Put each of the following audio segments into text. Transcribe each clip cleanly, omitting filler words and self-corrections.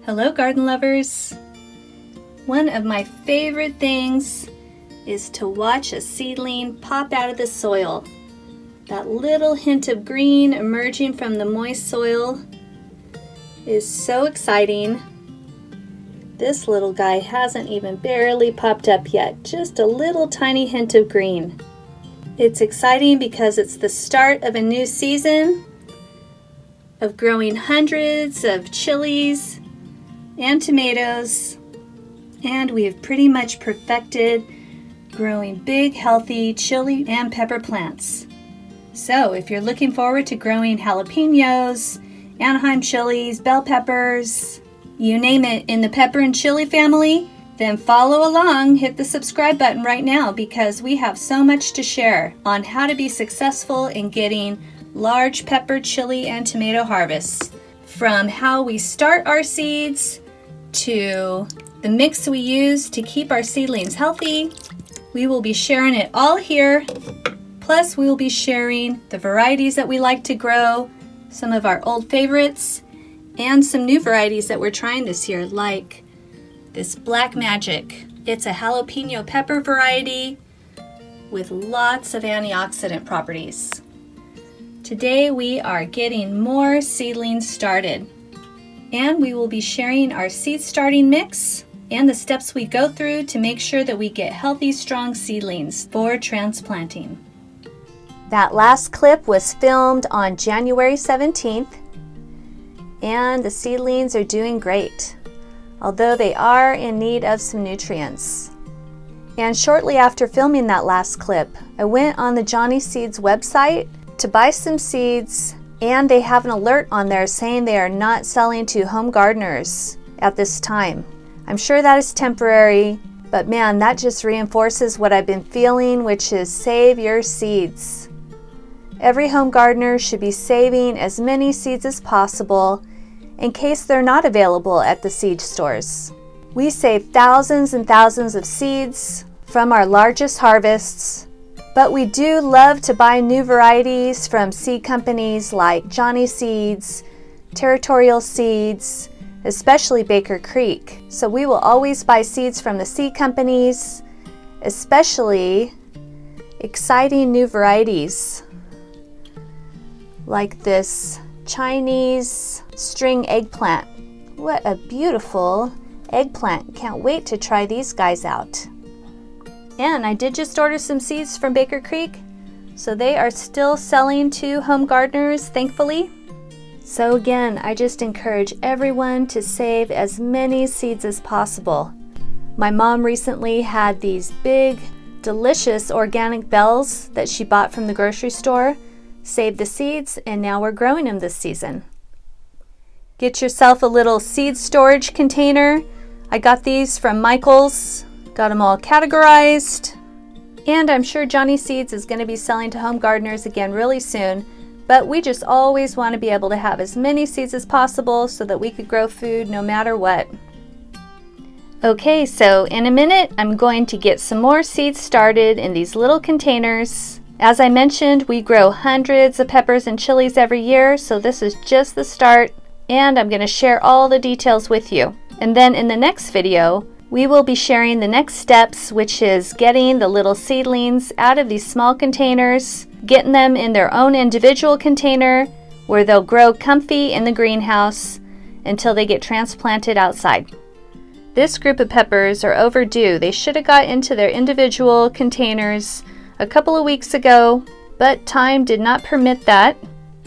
Hello garden lovers! One of my favorite things is to watch a seedling pop out of the soil. That little hint of green emerging from the moist soil is so exciting. This little guy hasn't even barely popped up yet, just a little tiny hint of green. It's exciting because it's the start of a new season of growing hundreds of chilies and tomatoes, and we have pretty much perfected growing big, healthy chili and pepper plants. So if you're looking forward to growing jalapenos, Anaheim chilies, bell peppers, you name it in the pepper and chili family, then follow along, hit the subscribe button right now because we have so much to share on how to be successful in getting large pepper, chili, and tomato harvests. From how we start our seeds to the mix we use to keep our seedlings healthy. We will be sharing it all here. Plus, we will be sharing the varieties that we like to grow, some of our old favorites, and some new varieties that we're trying this year, like this Black Magic. It's a jalapeno pepper variety with lots of antioxidant properties. Today, we are getting more seedlings started. And we will be sharing our seed starting mix and the steps we go through to make sure that we get healthy, strong seedlings for transplanting. That last clip was filmed on January 17th, and the seedlings are doing great, although they are in need of some nutrients. And shortly after filming that last clip, I went on the Johnny Seeds website to buy some seeds, and they have an alert on there saying they are not selling to home gardeners at this time. I'm sure that is temporary, but man, that just reinforces what I've been feeling, which is save your seeds. Every home gardener should be saving as many seeds as possible in case they're not available at the seed stores. We save thousands and thousands of seeds from our largest harvests, but we do love to buy new varieties from seed companies like Johnny Seeds, Territorial Seeds, especially Baker Creek. So we will always buy seeds from the seed companies, especially exciting new varieties like this Chinese string eggplant. What a beautiful eggplant. Can't wait to try these guys out. And I did just order some seeds from Baker Creek, so they are still selling to home gardeners, thankfully. So again, I just encourage everyone to save as many seeds as possible. My mom recently had these big, delicious organic bells that she bought from the grocery store, saved the seeds, and now we're growing them this season. Get yourself a little seed storage container. I got these from Michael's. Got them all categorized, and I'm sure Johnny Seeds is going to be selling to home gardeners again really soon, but we just always want to be able to have as many seeds as possible so that we could grow food no matter what. Okay, so in a minute I'm going to get some more seeds started in these little containers. As I mentioned, we grow hundreds of peppers and chilies every year, so this is just the start, and I'm going to share all the details with you. And then in the next video, we will be sharing the next steps, which is getting the little seedlings out of these small containers, getting them in their own individual container where they'll grow comfy in the greenhouse until they get transplanted outside. This group of peppers are overdue. They should have got into their individual containers a couple of weeks ago, but time did not permit that.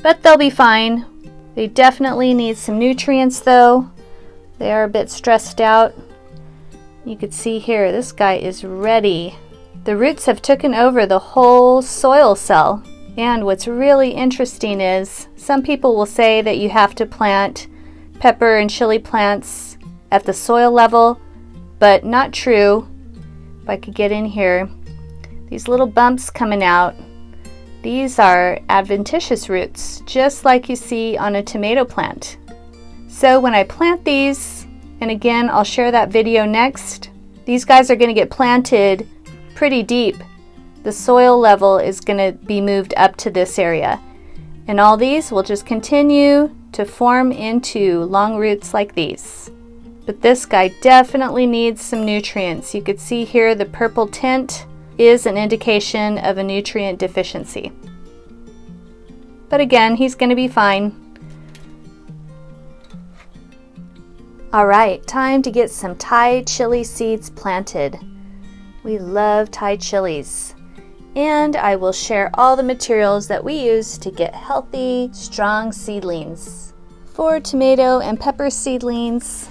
But they'll be fine. They definitely need some nutrients though. They are a bit stressed out. You can see here, this guy is ready. The roots have taken over the whole soil cell. And what's really interesting is some people will say that you have to plant pepper and chili plants at the soil level, but not true. If I could get in here, these little bumps coming out, these are adventitious roots, just like you see on a tomato plant. So when I plant these, and again, I'll share that video next. These guys are going to get planted pretty deep. The soil level is going to be moved up to this area. And all these will just continue to form into long roots like these. but this guy definitely needs some nutrients. You could see here the purple tint is an indication of a nutrient deficiency. But again, he's going to be fine. Alright, time to get some Thai chili seeds planted. We love Thai chilies. And I will share all the materials that we use to get healthy, strong seedlings. For tomato and pepper seedlings,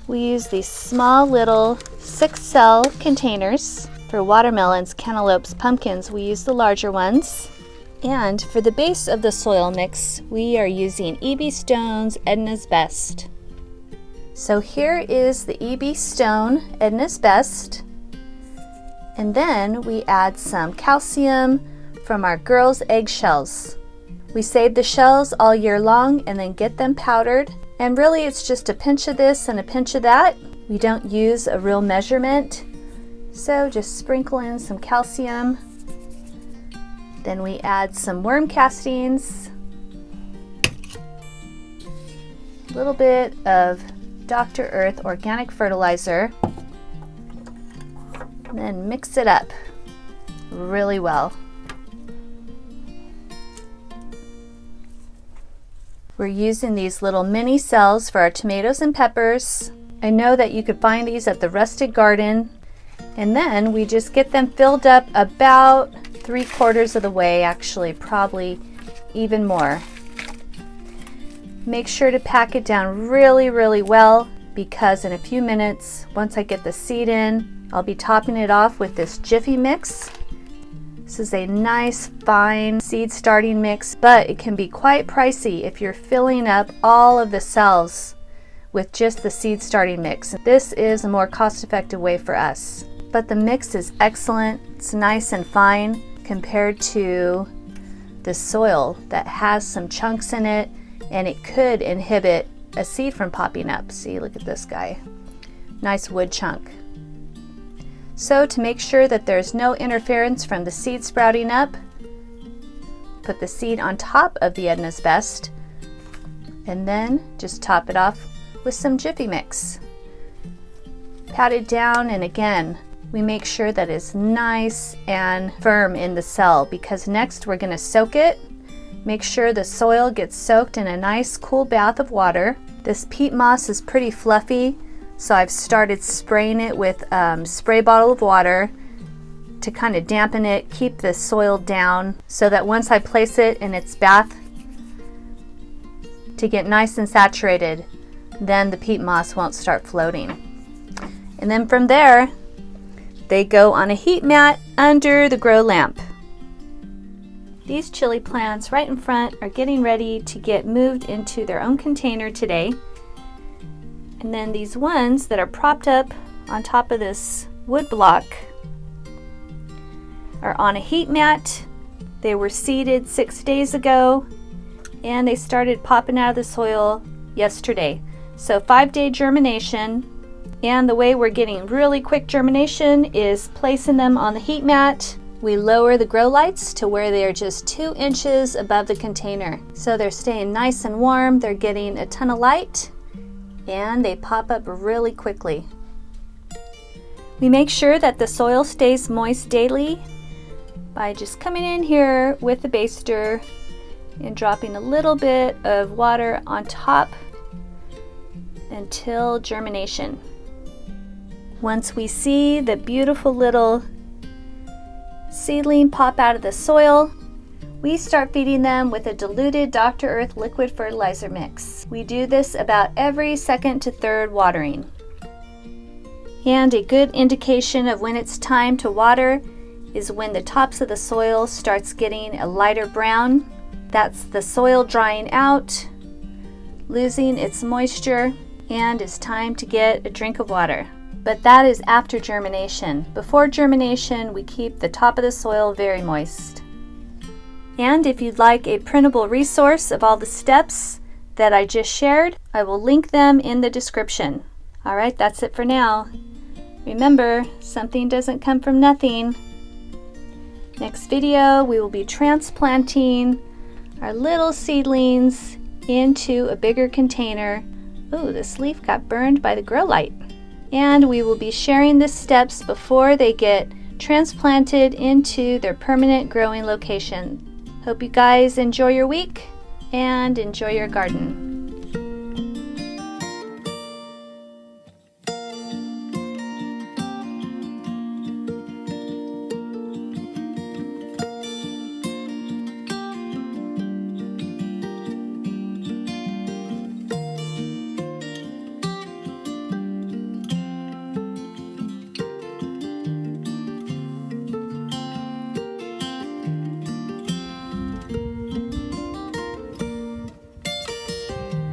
we use these small little 6-cell containers. For watermelons, cantaloupes, pumpkins, we use the larger ones. And for the base of the soil mix, we are using EB Stone's Edna's Best. So here is the EB Stone Edna's Best. And then we add some calcium from our girls' eggshells. We save the shells all year long and then get them powdered. And really it's just a pinch of this and a pinch of that. We don't use a real measurement. So just sprinkle in some calcium. Then we add some worm castings. A little bit of Dr. Earth organic fertilizer. And then mix it up really well. We're using these little mini cells for our tomatoes and peppers. I know that you could find these at the Rustic Garden. And then we just get them filled up about 3/4 of the way, actually, probably even more. Make sure to pack it down really, really well, because in a few minutes, once I get the seed in, I'll be topping it off with this Jiffy mix. This is a nice, fine seed starting mix, but it can be quite pricey if you're filling up all of the cells with just the seed starting mix. This is a more cost-effective way for us. But the mix is excellent. It's nice and fine compared to the soil that has some chunks in it, and it could inhibit a seed from popping up. See, look at this guy. Nice wood chunk. So to make sure that there's no interference from the seed sprouting up, put the seed on top of the Edna's Best, and then just top it off with some Jiffy mix. Pat it down, and again, we make sure that it's nice and firm in the cell, because next we're going to soak it. Make sure the soil gets soaked in a nice cool bath of water. This peat moss is pretty fluffy, so I've started spraying it with a spray bottle of water to kind of dampen it, keep the soil down, so that once I place it in its bath to get nice and saturated, then the peat moss won't start floating. And then from there, they go on a heat mat under the grow lamp. These chili plants right in front are getting ready to get moved into their own container today. And then these ones that are propped up on top of this wood block are on a heat mat. They were seeded 6 days ago, and they started popping out of the soil yesterday. So 5-day germination. And the way we're getting really quick germination is placing them on the heat mat. We lower the grow lights to where they are just 2 inches above the container. So they're staying nice and warm, they're getting a ton of light, and they pop up really quickly. We make sure that the soil stays moist daily by just coming in here with the baster and dropping a little bit of water on top until germination. Once we see the beautiful little seedling pop out of the soil, we start feeding them with a diluted Dr. Earth liquid fertilizer mix. We do this about every 2nd to 3rd watering. And a good indication of when it's time to water is when the tops of the soil starts getting a lighter brown. That's the soil drying out, losing its moisture, and it's time to get a drink of water. But that is after germination. Before germination, we keep the top of the soil very moist. And if you'd like a printable resource of all the steps that I just shared, I will link them in the description. All right, that's it for now. Remember, something doesn't come from nothing. Next video, we will be transplanting our little seedlings into a bigger container Ooh, this leaf got burned by the grow light. And we will be sharing the steps before they get transplanted into their permanent growing location. Hope you guys enjoy your week and enjoy your garden.